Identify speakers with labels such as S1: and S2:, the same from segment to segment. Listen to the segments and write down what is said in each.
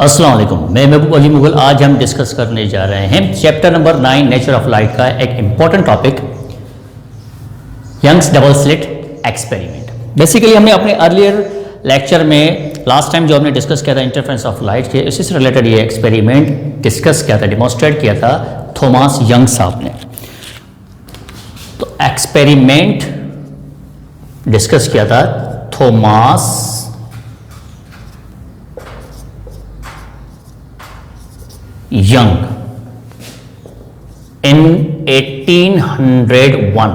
S1: अस्सलाम वालेकुम, मैं महबूब अली मुगल। आज हम डिस्कस करने जा रहे हैं chapter number 9 nature of light का एक important topic Young's double slit experiment. Basically हमने अपने अर्लियर लेक्चर में लास्ट टाइम जो हमने डिस्कस किया था इंटरफेरेंस ऑफ लाइट के, इसी से रिलेटेड ये एक्सपेरिमेंट डिस्कस किया था, डिमॉन्स्ट्रेट किया था थॉमस यंग साहब ने। तो एक्सपेरिमेंट डिस्कस किया था Thomas young in 1801.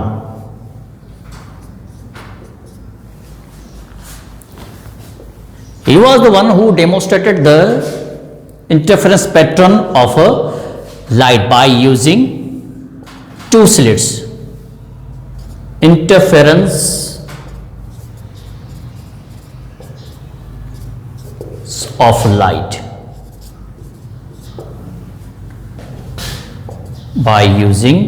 S1: He was the one who demonstrated the interference pattern of a light by using two slits. Interference of light by using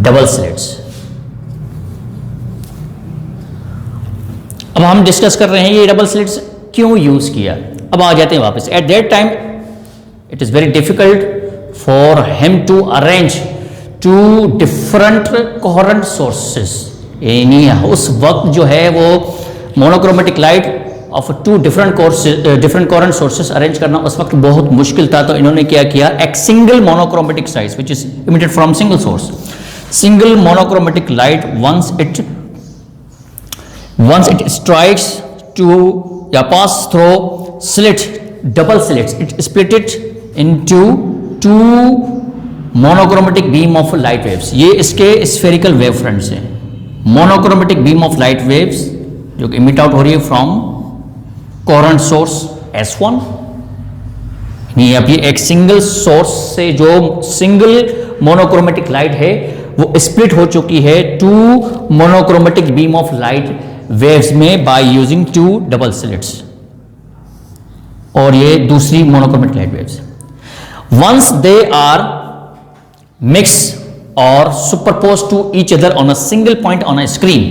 S1: double slits. अब हम discuss कर रहे हैं ये डबल स्लिट्स क्यों use किया। अब आ जाते हैं वापस। At that time it is very difficult for him to arrange two different coherent sources. यानी उस वक्त जो है वो monochromatic light of two different coherent sources arrange करना उस वक्त बहुत मुश्किल था। तो इन्होंने क्या किया, एक single monochromatic size which is emitted from single source, single monochromatic light once it strikes to pass through slit, double slits, it split it into two monochromatic beam of light waves. ये इसके spherical wave fronts हैं। monochromatic beam of light waves जो कि emit out हो रही है from coherent source S1। ये अब ये एक सिंगल सोर्स से जो सिंगल मोनोक्रोमेटिक लाइट है वो स्प्लिट हो चुकी है to monochromatic beam of light waves में by using to double slits. और ये दूसरी monochromatic light waves once they are mix और superpose to each other on a single point on a screen,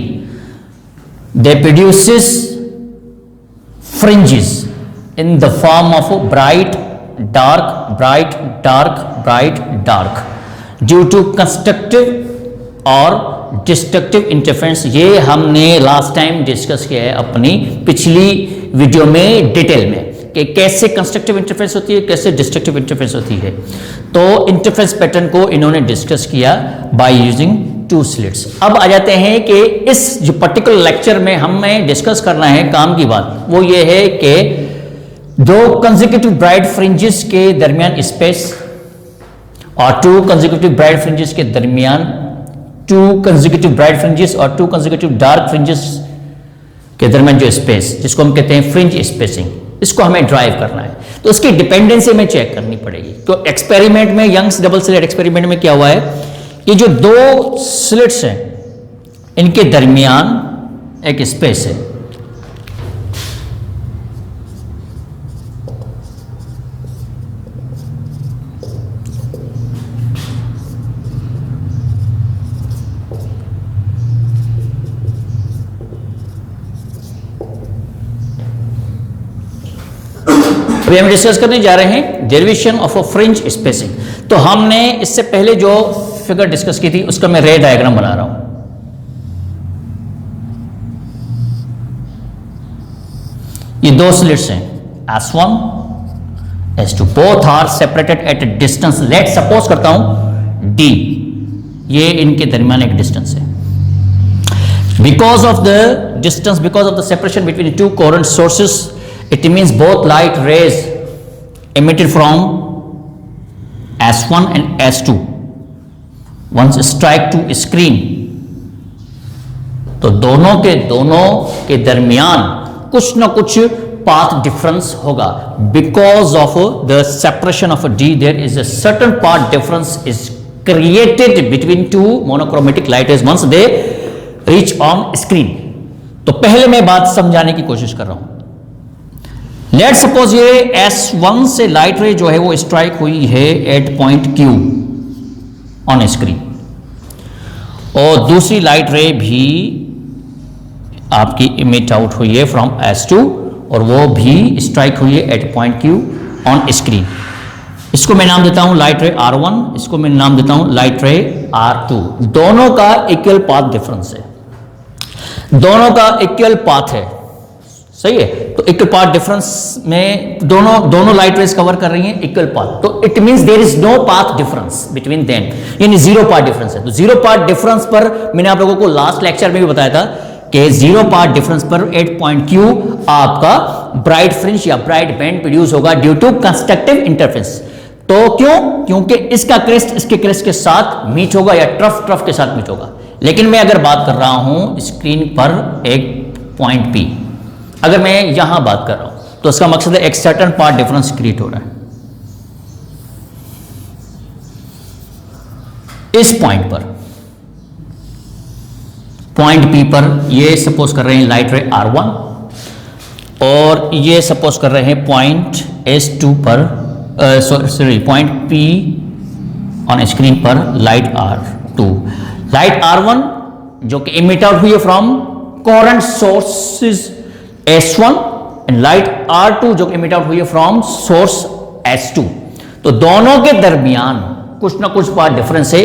S1: they produces fringes in the form of bright dark bright dark bright dark due to constructive और destructive interference. ये हमने last time discuss किया है अपनी पिछली video में detail में कि कैसे कंस्ट्रक्टिव इंटरफेरेंस होती है, कैसे डिस्ट्रक्टिव इंटरफेरेंस होती है। तो इंटरफेरेंस पैटर्न को इन्होंने डिस्कस किया बाय यूजिंग टू स्लिट्स। अब आ जाते हैं कि इस जो पर्टिकुलर लेक्चर में हमें डिस्कस करना है काम की बात, वो ये है कि दो कंसेक्यूटिव ब्राइट फ्रिंजेस के दरमियान स्पेस और टू कंसेक्यूटिव ब्राइट फ्रिंजेस के दरमियान, टू कंसेक्यूटिव ब्राइट फ्रिंजेस और टू कंसेक्यूटिव डार्क फ्रिंजेस के दरमियान जो स्पेस, जिसको हम कहते हैं फ्रिंज स्पेसिंग, इसको हमें ड्राइव करना है। तो इसकी डिपेंडेंसी हमें चेक करनी पड़ेगी। तो एक्सपेरिमेंट में, यंग्स डबल स्लिट एक्सपेरिमेंट में क्या हुआ है, ये जो दो स्लिट्स हैं इनके दरमियान एक स्पेस है। अभी हम डिस्कस करने जा रहे हैं derivation of a fringe spacing. तो हमने इससे पहले जो फिगर डिस्कस की थी उसका मैं रे डायग्राम बना रहा हूं। ये दो स्लिट्स हैं S1 S2, both are separated at a distance, let suppose करता हूं D, ये इनके दरमियान एक डिस्टेंस है। Because of the distance, because of the separation between two coherent sources, it means both light rays emitted from S1 and S2 once strike to screen, तो दोनों के दरमियान कुछ ना कुछ पाथ डिफरेंस होगा। Because of the separation of D there is a certain path difference is created between two monochromatic light rays once they reach on screen। तो पहले मैं बात समझाने की कोशिश कर रहा हूं। लेट सपोज ये S1 से लाइट रे जो है वो स्ट्राइक हुई है at point Q on screen, और दूसरी लाइट रे भी आपकी इमिट आउट हुई है फ्रॉम S2 और वो भी स्ट्राइक हुई है at point Q on screen. इसको मैं नाम देता हूं लाइट रे R1, इसको मैं नाम देता हूं लाइट रे R2। दोनों का इक्वल पाथ डिफरेंस है, दोनों का इक्वल पाथ है, सही है। तो इक्वल पाथ डिफरेंस में दोनों लाइट रेज कवर कर रही हैं इक्वल पाथ, तो it means there is no path difference between them, यानी जीरो पाथ डिफरेंस है। तो जीरो पाथ डिफरेंस पर मैंने आप लोगों को लास्ट लेक्चर में भी बताया था कि जीरो पाथ डिफरेंस पर एट पॉइंट Q आपका ब्राइट फ्रिंज या ब्राइट बैंड प्रोड्यूस होगा ड्यू टू कंस्ट्रक्टिव इंटरफेरेंस। तो क्यों? क्योंकि इसका क्रेस्ट इसके क्रेस्ट के साथ मीट होगा या ट्रफ के साथ मीट होगा। लेकिन मैं अगर बात कर रहा हूं स्क्रीन पर एक पॉइंट P, अगर मैं यहां बात कर रहा हूं तो इसका मकसद है एक सर्टेन पाथ डिफरेंस क्रिएट हो रहा है इस पॉइंट पर, पॉइंट P पर। ये सपोज कर रहे हैं लाइट रे R1 और ये सपोज कर रहे हैं पॉइंट S2 पर, sorry point P on screen पर लाइट R2। लाइट R1 जो कि इमिट आउट हुई है from current sources S1 and light R2 जो कि इमिट आउट हुई है फ्रॉम सोर्स S2। तो दोनों के दरमियान कुछ ना कुछ पाथ डिफरेंस है।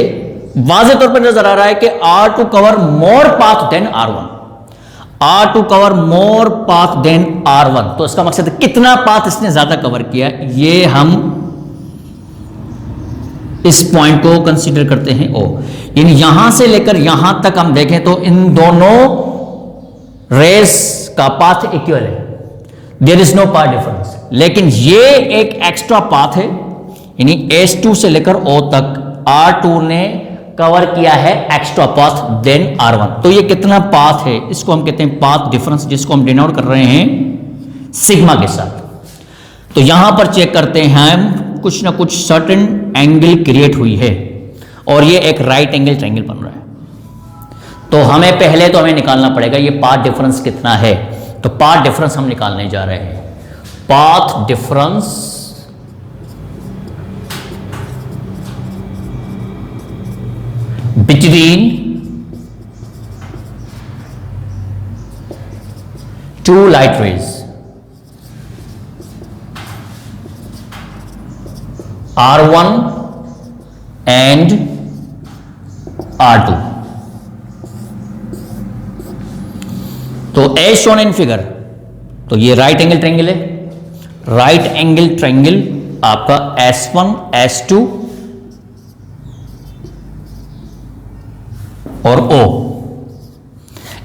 S1: वाज़े तौर पर नजर आ रहा है कि R2 cover more path than R1, R2 cover more path than R1। तो इसका मकसद कितना पाथ इसने ज्यादा कवर किया, ये हम इस पॉइंट को कंसीडर करते हैं O। यानी यहां से लेकर यहां तक हम देखें तो इन दोनों रेस का पाथ इक्वल है, there is no path difference. लेकिन ये एक एक्स्ट्रा पाथ है, यानी S2 से लेकर O तक R2 ने कवर किया है एक्स्ट्रा पाथ देन R1। तो ये कितना पाथ है, इसको हम कहते हैं पाथ डिफरेंस, जिसको हम डिनोट कर रहे हैं सिग्मा के साथ। तो यहां पर चेक करते हैं हम कुछ ना कुछ सर्टेन एंगल क्रिएट हुई है और ये एक राइट एंगल ट्रायंगल बन रहा है। तो हमें पहले तो हमें निकालना पड़ेगा ये पाथ डिफरेंस कितना है। तो पाथ डिफरेंस हम निकालने जा रहे हैं। Path difference between two light rays R1 and R2। तो एज शोन इन फिगर, तो ये राइट एंगल ट्रायंगल है। राइट एंगल ट्रायंगल आपका S1 S2 और O।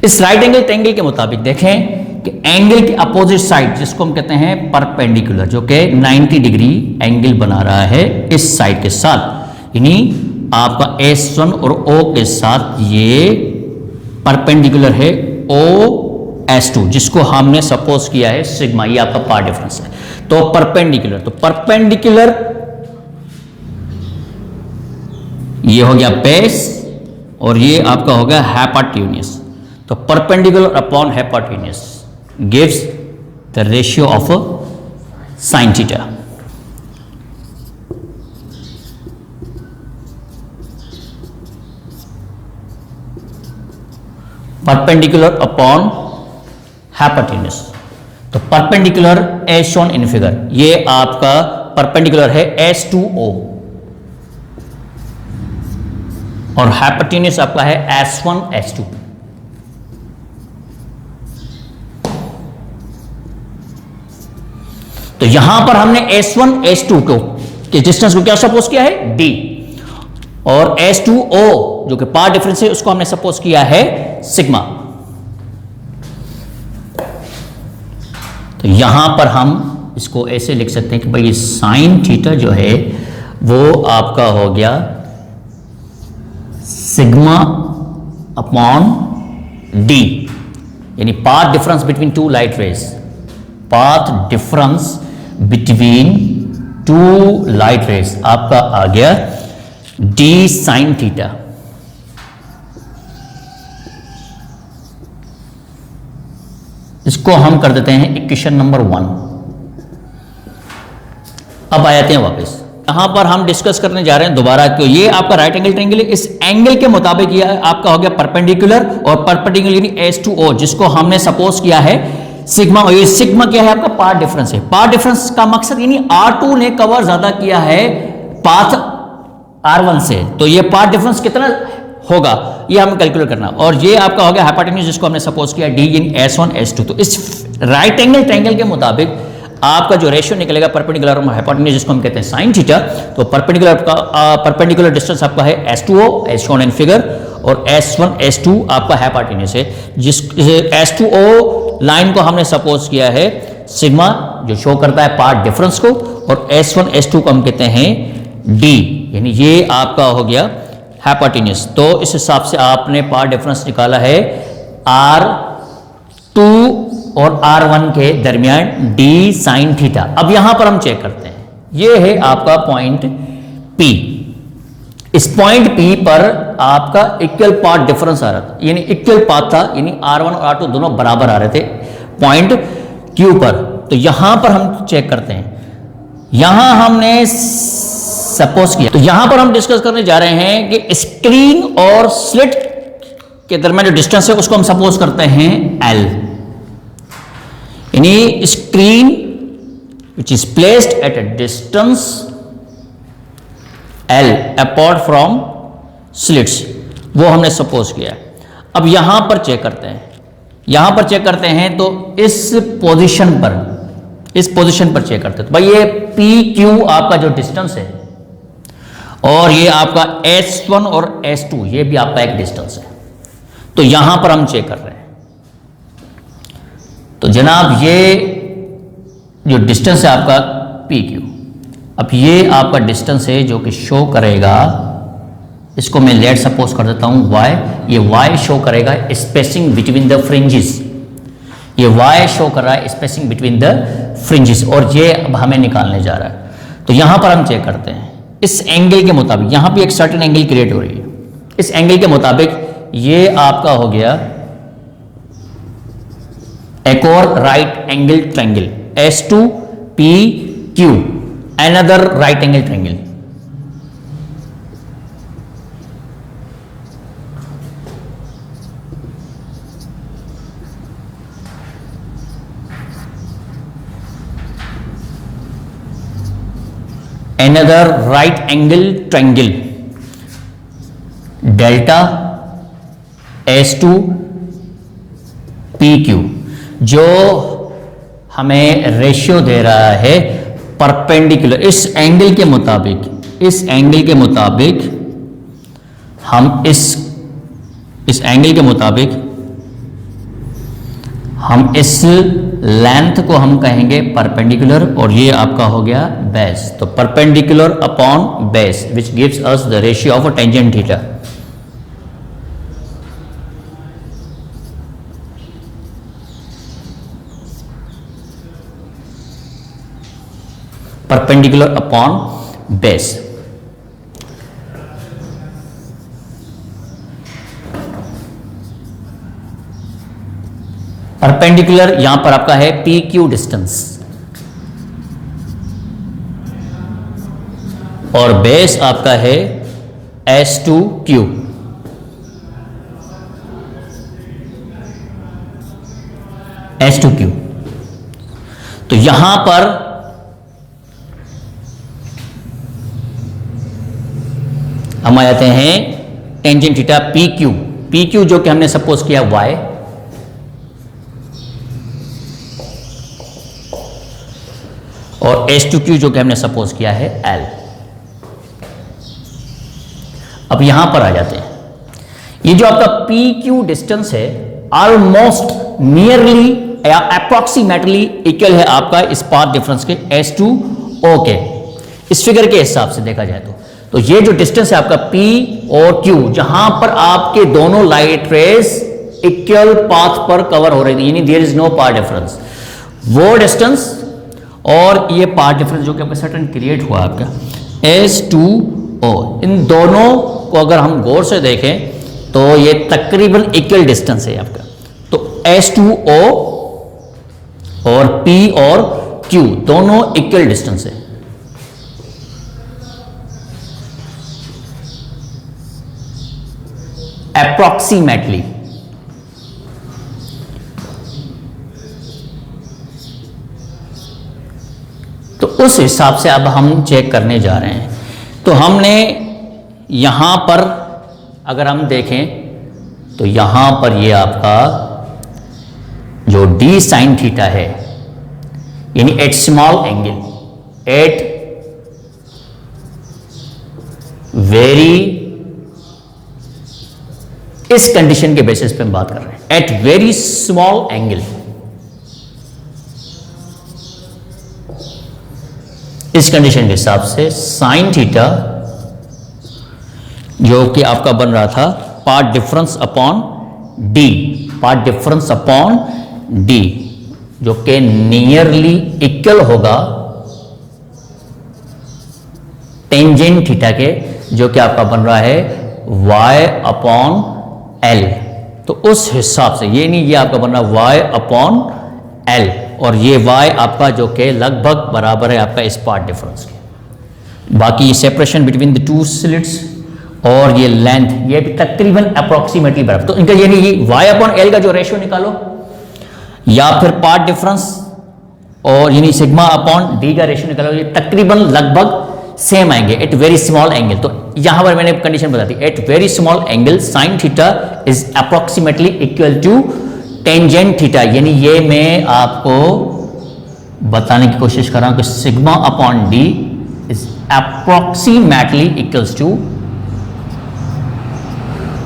S1: इस राइट एंगल ट्रायंगल के मुताबिक देखें कि एंगल के अपोजिट साइड, जिसको हम कहते हैं परपेंडिकुलर, जो कि 90 डिग्री एंगल बना रहा है इस साइड के साथ, यानी आपका S1 और O के साथ ये परपेंडिकुलर है OS2, जिसको हमने सपोज किया है सिग्मा। ये आपका पाथ डिफरेंस है। तो परपेंडिकुलर, तो परपेंडिकुलर ये हो गया बेस और ये आपका हो गया हाइपोटेन्यूज। तो perpendicular upon hypotenuse gives the ratio of sine theta. Perpendicular upon hypotenuse. तो perpendicular as shown in figure, ये आपका परपेंडिकुलर है S2O और हाइपोटेन्यूज आपका है S1 S2। तो यहां पर हमने S1 S2 को के डिस्टेंस को क्या सपोज किया है D, और S2O जो कि पाथ डिफरेंस है उसको हमने सपोज किया है सिग्मा। तो यहां पर हम इसको ऐसे लिख सकते हैं कि भाई साइन थीटा जो है वो आपका हो गया सिग्मा अपॉन D, यानी path difference between two light rays, path difference between two light rays आपका आ गया D साइन थीटा। इसको हम कर देते हैं इक्वेशन नंबर 1। अब आ जाते हैं वापस, यहां पर हम डिस्कस करने जा रहे हैं दोबारा क्यों, ये आपका राइट एंगल ट्रायंगल है, इस एंगल के मुताबिक ये आपका हो गया परपेंडिकुलर, और परपेंडिकुलर यानी S2O जिसको हमने सपोज किया है सिग्मा, और ये सिग्मा क्या है आपका पाथ डिफरेंस है। पाथ डिफरेंस का मकसद यानी R2 ने कवर ज्यादा किया है पाथ R1 से, तो ये पाथ डिफरेंस कितना होगा ये हमें कैलकुलेट करना, और ये आपका हो गया हाइपोटेन्यूज जिसको हमने सपोज किया D इन S1 S2। तो इस राइट एंगल ट्रायंगल के मुताबिक आपका जो रेशियो निकलेगा परपेंडिकुलर और हाइपोटेन्यूज जिसको हम कहते हैं sin थीटा, तो परपेंडिकुलर डिस्टेंस आपका है S2O as shown in figure, और S1 S2 आपका हाइपोटेन्यूज है, जिस S2O लाइन को हमने सपोज किया है सिग्मा जो शो करता है पाथ डिफरेंस को, और S1 S2 को हम कहते हैं D, यानी ये आपका हो गया हाइपोटेन्यूज। तो इस हिसाब से आपने पाथ डिफरेंस निकाला है R2 और R1 के दरमियान D sin थीटा। अब यहां पर हम चेक करते हैं, ये है आपका पॉइंट P, इस पॉइंट P पर आपका इक्वल पाथ डिफरेंस आ रहा था, यानी इक्वल पाथ था, यानी R1 और R2 दोनों बराबर आ रहे थे पॉइंट Q पर। तो यहां पर हम चेक करते हैं, यहां हमने सपोज किया, तो यहां पर हम डिस्कस करने जा रहे हैं कि स्क्रीन और स्लिट के दरमियान जो डिस्टेंस है उसको हम सपोज करते हैं L, यानी screen which is placed at a distance L apart from slits, वो हमने सपोज किया। अब यहां पर चेक करते हैं, यहां पर चेक करते हैं तो इस पोजीशन पर चेक करते हैं, तो भाई ये PQ आपका जो डिस्टेंस है, और ये आपका S1 और S2 ये भी आपका एक डिस्टेंस है, तो यहां पर हम चेक कर रहे हैं। तो जनाब ये जो डिस्टेंस है आपका PQ, अब ये आपका डिस्टेंस है जो कि शो करेगा, इसको मैं लेट सपोज कर देता हूं Y, ये Y शो करेगा स्पेसिंग बिटवीन द फ्रिंजेस, ये Y शो कर रहा है स्पेसिंग बिटवीन द फ्रिंजेस, और ये अब हमें निकालने जा रहा है। तो यहां पर हम चेक करते हैं इस एंगल के मुताबिक, यहां पे एक सर्टेन एंगल क्रिएट हो रही है, इस एंगल के मुताबिक ये आपका हो गया एक और right angle triangle S2PQ, another right angle triangle. another right angle triangle delta S2 PQ, जो हमें रेशियो दे रहा है परपेंडिकुलर, इस एंगल के मुताबिक हम इस एंगल के मुताबिक हम इस लेंथ को हम कहेंगे परपेंडिकुलर, और ये आपका हो गया बेस, तो perpendicular upon base which gives us the ratio of tangent theta. Perpendicular upon base, perpendicular यहां पर आपका है PQ डिस्टेंस, और बेस आपका है S2Q। तो यहां पर हम आ जाते हैं टेंजेंट थीटा PQ जो कि हमने सपोज किया Y, और S2Q जो कि हमने सपोज किया है L। अब यहां पर आ जाते हैं, ये जो आपका PQ डिस्टेंस है ऑलमोस्ट नियरली या अप्रोक्सीमेटली इक्वल है आपका इस पाथ डिफरेंस के S2O के, इस फिगर के हिसाब से देखा जाए तो ये जो डिस्टेंस है आपका P और Q, जहां पर आपके दोनों लाइट रेज इक्वल पाथ पर कवर हो रही थी, यानी there is no path difference, वो डिस्टेंस और ये पाथ डिफरेंस जो कि आपका सर्टेन क्रिएट हुआ आपका S2O, इन दोनों को अगर हम गौर से देखें तो ये तकरीबन इक्वल डिस्टेंस है आपका। तो S2O और P और Q दोनों इक्वल डिस्टेंस है। अप्रोक्सीमेटली। तो उस हिसाब से अब हम चेक करने जा रहे हैं। तो हमने यहां पर अगर हम देखें तो यहां पर ये आपका जो d sin थीटा है, यानी at small angle, at very, इस कंडीशन के बेसिस पे हम बात कर रहे हैं, एट वेरी स्मॉल एंगल, इस कंडीशन के हिसाब से साइन थीटा जो कि आपका बन रहा था path difference upon D, path difference upon D, जो कि नियरली इक्वल होगा टेंजेंट थीटा के, जो कि आपका बन रहा है y अपॉन एल। तो उस हिसाब से ये नहीं, ये आपका बन रहा है y अपॉन एल, और ये y आपका जो कि लगभग बराबर है आपका इस पार्ट डिफरेंस के। बाकी ये separation between the two slits और ये लेंथ, ये भी तकरीबन अप्रोक्सीमेटली बराबर। तो इनका यानी ये y अपॉन एल का जो रेशियो निकालो, या फिर पार्ट डिफरेंस और यानी सिग्मा अपॉन डी का रेशियो निकालो, ये तकरीबन लगभग सेम आएंगे एट वेरी स्मॉल एंगल। तो यहां पर मैंने कंडीशन बता दी, at very small angle sine theta is approximately equal to tangent theta, यानी ये मैं आपको बताने की कोशिश कर रहा हूं कि sigma upon d is approximately equals to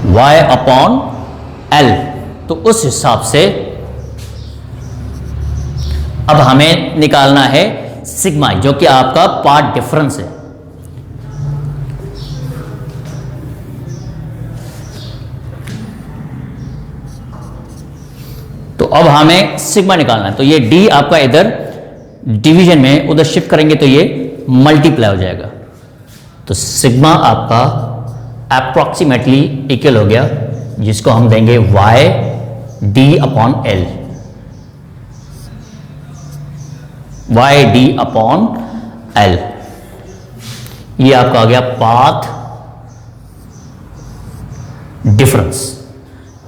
S1: y upon l. तो उस हिसाब से अब हमें निकालना है सिग्मा, जो कि आपका पार्ट डिफरेंस है। तो अब हमें सिग्मा निकालना है, तो ये d आपका इधर डिवीजन में उधर शिफ्ट करेंगे तो ये मल्टीप्लाई हो जाएगा। तो सिग्मा आपका अप्रोक्सीमेटली इक्वल हो गया, जिसको हम देंगे y d upon l, y d upon l. ये आपका आ गया पाथ डिफरेंस।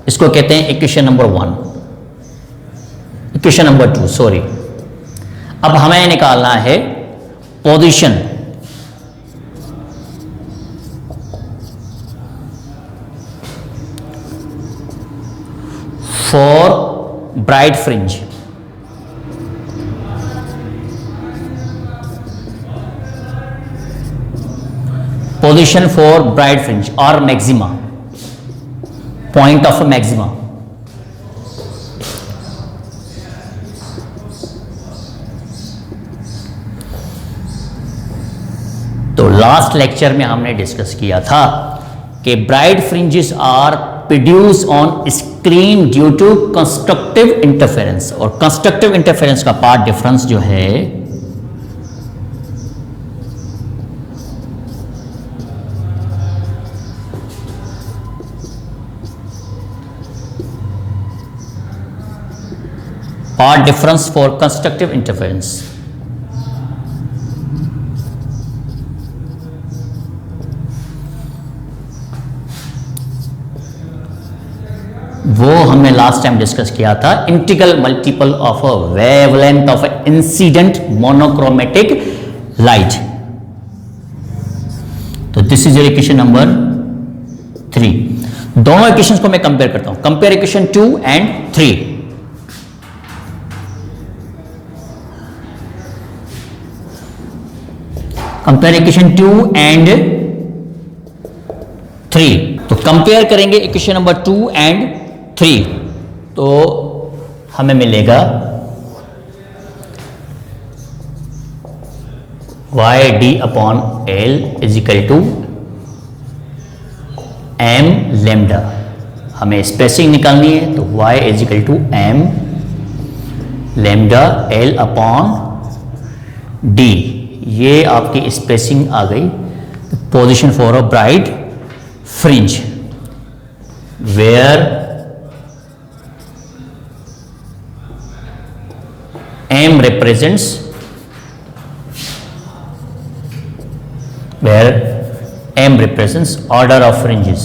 S1: इसको कहते हैं equation number 1, equation number 2 sorry. अब हमें निकालना है position for bright fringe. Position for bright fringe और मैक्सिमा, पॉइंट ऑफ मैक्सिमा। तो लास्ट लेक्चर में हमने डिस्कस किया था कि bright fringes are produce on screen due to constructive interference, और कंस्ट्रक्टिव इंटरफेरेंस का पार्ट डिफरेंस जो है part difference for constructive interference, वो हमने लास्ट टाइम डिस्कस किया था, integral multiple of a wavelength of incident monochromatic light. तो this is your equation number 3। दोनों इक्वेशंस को मैं कंपेयर करता हूं, compare equation 2 and 3। Compare equation 2 and 3। तो कंपेयर करेंगे इक्वेशन नंबर 2 एंड 3, तो हमें मिलेगा y d upon l is equal to m lambda. हमें स्पेसिंग निकालनी है, तो y is equal to m lambda l upon d. ये आपकी स्पेसिंग आ गई। Position for a bright fringe where M represents order of fringes,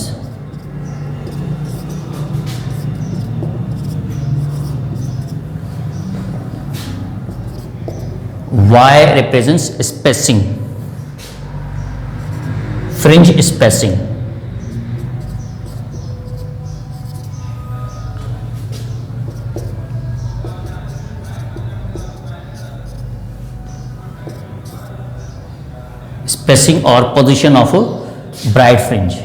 S1: Y represents spacing, fringe spacing. Spacing or position of a bright fringe.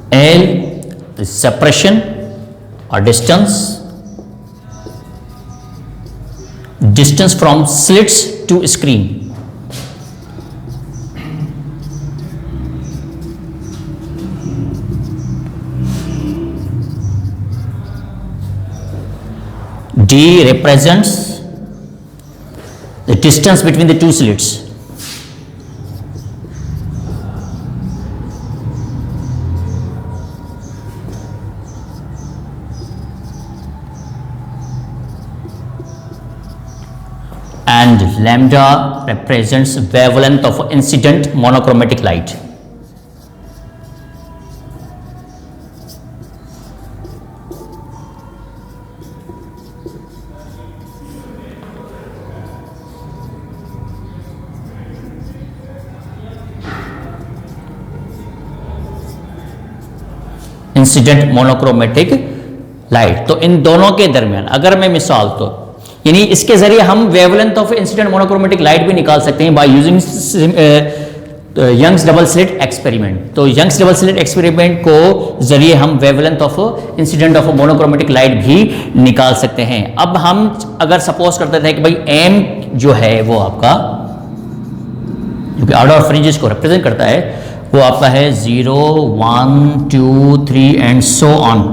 S1: L is separation or distance from slits to screen. D represents the distance between the two slits. And lambda represents wavelength of incident monochromatic light. Incident monochromatic light. तो इन दोनों के दरमियान अगर मैं मिसाल तो यानी इसके जरिए हम wavelength of incident monochromatic light भी निकाल सकते हैं by using Young's double slit experiment. तो यंग्स डबल स्लिट एक्सपेरिमेंट को जरिए हम wavelength of incident of monochromatic light भी निकाल सकते हैं। अब हम अगर सपोज करते थे कि भाई एम जो है वो आपका जो कि ऑर्डर ऑफ फ्रिंजेस को रिप्रेजेंट करता है वो आपका है 0 1 2 3 एंड सो ऑन।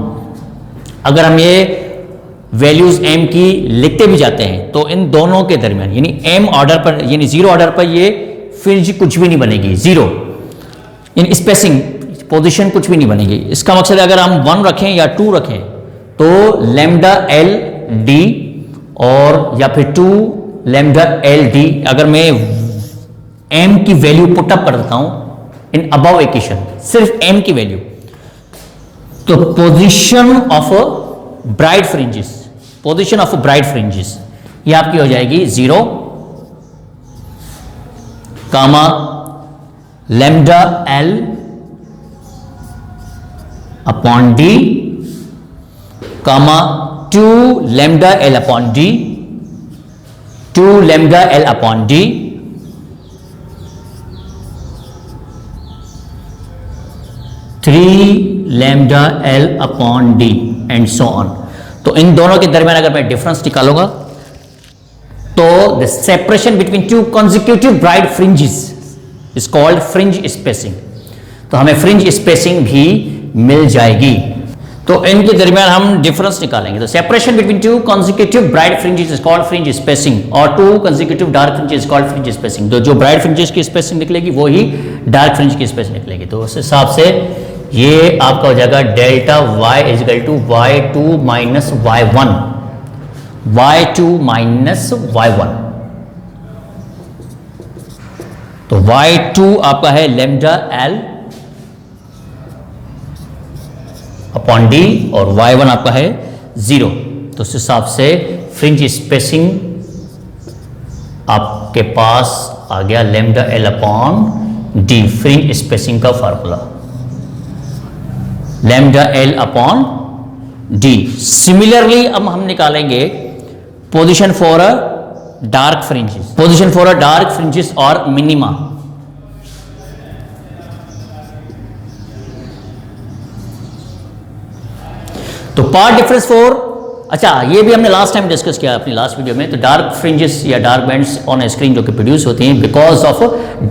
S1: अगर हम ये वैल्यूज m की लिखते भी जाते हैं तो इन दोनों के दरमियान यानी m ऑर्डर पर यानी 0 ऑर्डर पर ये फ्रिंज कुछ भी नहीं बनेगी, 0 यानी स्पेसिंग पोजीशन कुछ भी नहीं बनेगी। इसका मकसद है अगर हम 1 रखें या 2 रखें तो लैम्डा एल डी और या फिर 2 लैम्डा एल डी अगर मैं m की वैल्यू पुटअप कर देता हूं इन अबव इक्वेशन सिर्फ m की वैल्यू तो position of bright fringes position of bright fringes ये आपकी हो जाएगी 0 comma lambda L upon D comma 2 lambda L upon D 2 lambda L upon D 3 lambda L upon D and so on. तो इन दोनों के दरमियान अगर मैं डिफरेंस निकालूंगा तो the separation between two consecutive bright fringes is called fringe spacing. तो हमें फ्रिंज स्पेसिंग भी मिल जाएगी। तो इनके दरमियान हम डिफरेंस निकालेंगे। तो separation between two consecutive bright fringes is called fringe spacing और 2 consecutive dark fringes is called fringe spacing. तो जो ब्राइट फ्रिंजेस की स्पेसिंग निकलेगी वो ही डार्क फ्रिंज की स्पेसिंग निकलेगी। तो उस हिसाब से ये आपका हो जाएगा delta y is equal to y2 minus y1 y2 minus y1। तो y2 आपका है लैम्डा एल अपॉन डी और y1 आपका है 0। तो उस हिसाब से फ्रिंज स्पेसिंग आपके पास आ गया lambda L upon D fringe spacing का formula lambda L upon D. Similarly अब हम निकालेंगे position for a dark fringes position for a dark fringes और मिनिमा। तो पार्ट डिफरेंस फॉर अच्छा ये भी हमने लास्ट टाइम डिस्कस किया अपनी लास्ट वीडियो में। तो डार्क फ्रिंजेस या डार्क बैंड्स ऑन स्क्रीन जो कि प्रोड्यूस होती हैं बिकॉज ऑफ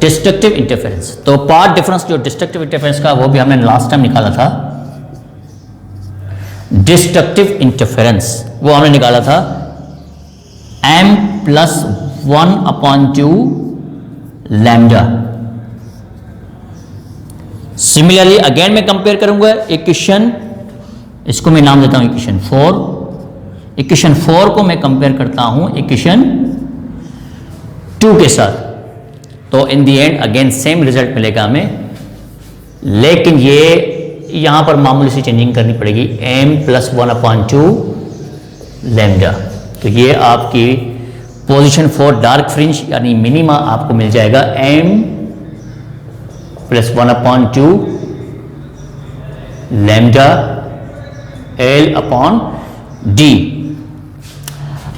S1: डिस्ट्रक्टिव इंटरफेरेंस। तो पार्ट डिफरेंस जो डिस्ट्रक्टिव इंटरफेरेंस का वो भी हमने लास्ट टाइम निकाला था। डिस्ट्रक्टिव इंटरफेरेंस वो हमने निकाला था m plus 1 upon 2 lambda. Similarly again मैं कंपेयर करूंगा इक्वेशन, इसको मैं नाम देता हूं इक्वेशन 4। इक्वेशन 4 को मैं कंपेयर करता हूं इक्वेशन 2 के साथ। तो इन दी एंड अगेन सेम रिजल्ट मिलेगा हमें, लेकिन ये यहाँ पर मामूली सी चेंजिंग करनी पड़ेगी, m प्लस 1/2 लैम्डा। तो ये आपकी पोजीशन फॉर डार्क फ्रिंज यानी मिनिमा आपको मिल जाएगा m plus 1/2 lambda L/d।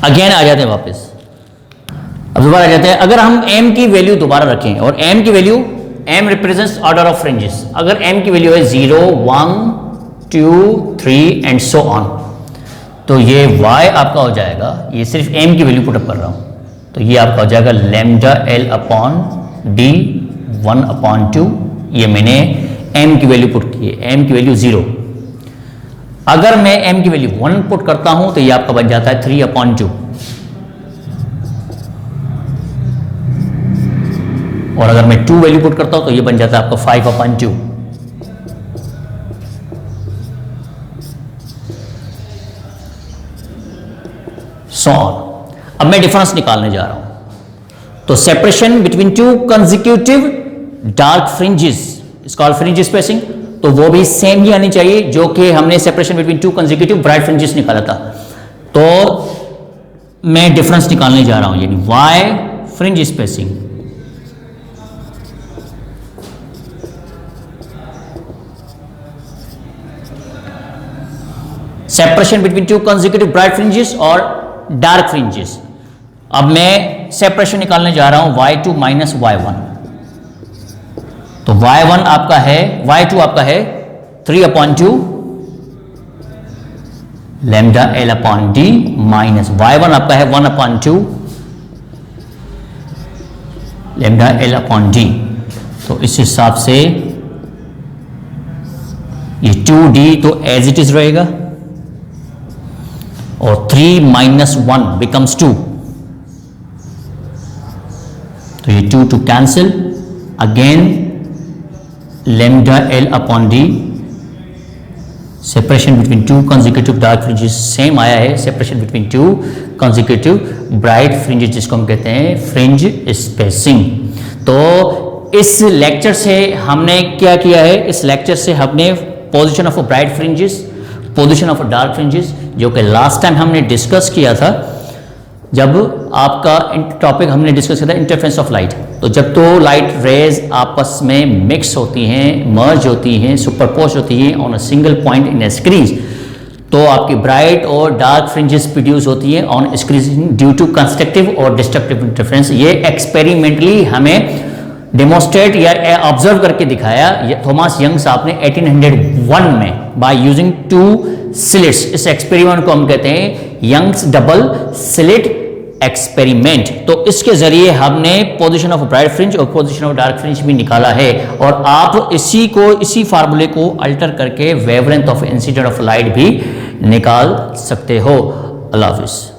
S1: Again आ जाते हैं वापस, अब दोबारा आ जाते हैं। अगर हम m की वैल्यू दोबारा रखें और m की value, m represents order of fringes, अगर m की वैल्यू है 0 1 2 3 एंड सो ऑन, तो ये y आपका हो जाएगा, ये सिर्फ m की वैल्यू पुटअप कर रहा हूं, तो ये आपका हो जाएगा लैम्डा L/d 1/2। ये मैंने m की वैल्यू पुट की है, m की वैल्यू 0। अगर मैं m की वैल्यू 1 पुट करता हूं तो ये आपका बन जाता है 3/2, और अगर मैं 2 वैल्यू पुट करता हूं तो ये बन जाता है आपका 5/2। So on. अब मैं डिफरेंस निकालने जा रहा हूं, तो separation between to consecutive dark fringes is called fringe spacing, तो वो भी सेम ही आनी चाहिए जो कि हमने separation between to consecutive bright fringes निकाला था। तो मैं डिफरेंस निकालने जा रहा हूं, यानी y fringe spacing separation between to consecutive bright fringes और डार्क फ्रिंजेस। अब मैं सेपरेशन निकालने जा रहा हूं y2 माइनस y1, तो y1 आपका है, y2 आपका है 3/2 लैम्डा L/d माइनस y1 आपका है 1/2 लैम्डा L/d। तो इस हिसाब से ये 2d तो एज इट इज रहेगा, और 3 माइनस 1 बिकम्स 2, तो ये 2 to cancel, again lambda L/d। Separation between to consecutive dark fringes same आया है, separation between to consecutive bright fringes जिसको हम कहते हैं फ्रिंज स्पेसिंग। तो इस लेक्चर से हमने क्या किया है, इस लेक्चर से हमने position of bright fringes, position of dark fringes, जो कि लास्ट टाइम हमने डिस्कस किया था जब आपका टॉपिक हमने डिस्कस किया था इंटरफेरेंस ऑफ लाइट। तो जब तो लाइट रेज आपस में मिक्स होती हैं, मर्ज होती हैं, सुपरपोज होती हैं on a single point in a screen, तो आपकी ब्राइट और डार्क फ्रिंजेस प्रोड्यूस होती हैं on screen due to constructive और डिस्ट्रक्टिव इंटरफेरेंस। ये एक्सपेरिमेंटली हमें डेमोस्ट्रेट या ऑब्जर्व करके दिखाया थॉमस यंग साहब ने 1801 में बाय यूजिंग 2 स्लिट्स। इस एक्सपेरिमेंट को हम कहते हैं यंग्स डबल स्लिट एक्सपेरिमेंट। तो इसके जरिए हमने पोजीशन ऑफ ब्राइट फ्रिंज और पोजीशन ऑफ डार्क फ्रिंज भी निकाला है, और आप इसी फार्मूले को अल्टर करके wavelength of incident of light भी निकाल सकते हो। अल्लाह हाफिज़।